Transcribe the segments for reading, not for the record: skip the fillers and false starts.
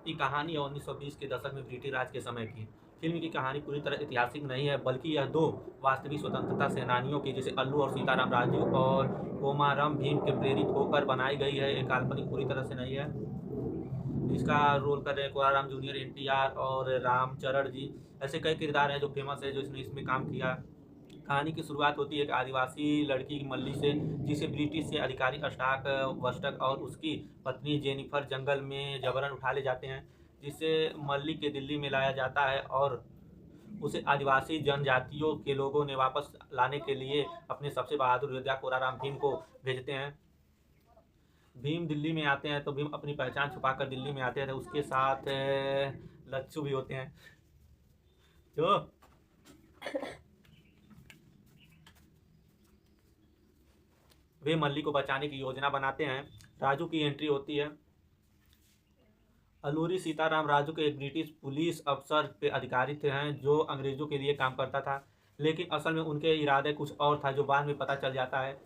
ये कहानी है 1920 के दशक में ब्रिटिश राज के समय की। फिल्म की कहानी पूरी तरह ऐतिहासिक नहीं है, बल्कि यह दो वास्तविक स्वतंत्रता सेनानियों की, जैसे अल्लू और सीताराम राजू और कोमाराम भीम के प्रेरित होकर बनाई गई है। ये काल्पनिक पूरी तरह से नहीं है। इसका रोल कर रहे हैं कोलाराम जूनियर, एनटीआर और रामचरण जी। ऐसे कई किरदार हैं जो फेमस है, जो इसने इसमें काम किया। कहानी की शुरुआत होती है एक आदिवासी लड़की मल्ली से, जिसे ब्रिटिश से अधिकारी स्टाक वस्टक और उसकी पत्नी जेनिफर जंगल में जबरन उठा ले जाते हैं, जिसे मल्ली के दिल्ली में लाया जाता है और उसे आदिवासी जनजातियों के लोगों ने वापस लाने के लिए अपने सबसे बहादुर योद्धा कोलाराम भीम को भेजते हैं। भीम दिल्ली में आते हैं तो भीम अपनी पहचान छुपाकर दिल्ली में आते हैं, तो उसके साथ लच्छू भी होते हैं जो वे मल्ली को बचाने की योजना बनाते हैं। राजू की एंट्री होती है। अल्लूरी सीताराम राजू के एक ब्रिटिश पुलिस अफसर पे अधिकारी थे हैं, जो अंग्रेजों के लिए काम करता था, लेकिन असल में उनके इरादे कुछ और था, जो बाद में पता चल जाता है।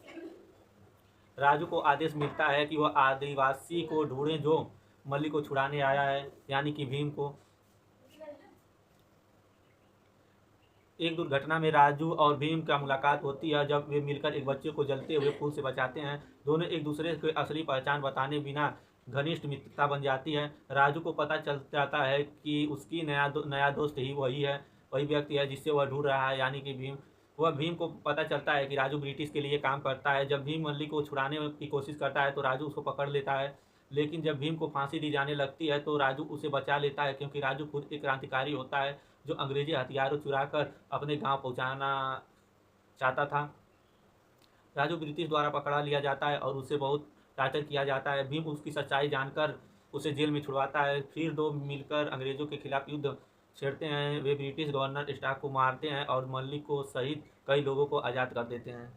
राजू को आदेश मिलता है कि वह आदिवासी को ढूंढे जो मल्ली को छुड़ाने आया है, यानी कि भीम को। एक दुर्घटना में राजू और भीम का मुलाकात होती है, जब वे मिलकर एक बच्चे को जलते हुए फूल से बचाते हैं। दोनों एक दूसरे की असली पहचान बताने बिना घनिष्ठ मित्रता बन जाती है। राजू को पता चल जाता है कि उसकी नया दोस्त ही वही व्यक्ति है जिससे वह ढूंढ रहा है, यानी कि भीम। वह भीम को पता चलता है कि राजू ब्रिटिश के लिए काम करता है। जब भीम मल्ली को छुड़ाने की कोशिश करता है तो राजू उसको पकड़ लेता है, लेकिन जब भीम को फांसी दी जाने लगती है तो राजू उसे बचा लेता है, क्योंकि राजू खुद एक क्रांतिकारी होता है जो अंग्रेजी हथियारों चुराकर अपने गांव पहुंचाना चाहता था। राजू ब्रिटिश द्वारा पकड़ा लिया जाता है और उसे बहुत टार्चर किया जाता है। भीम उसकी सच्चाई जानकर उसे जेल में छुड़वाता है। फिर दो मिलकर अंग्रेजों के खिलाफ युद्ध छेड़ते हैं। वे ब्रिटिश गवर्नर स्टाक को मारते हैं और मल्ली को सहित कई लोगों को आज़ाद कर देते हैं।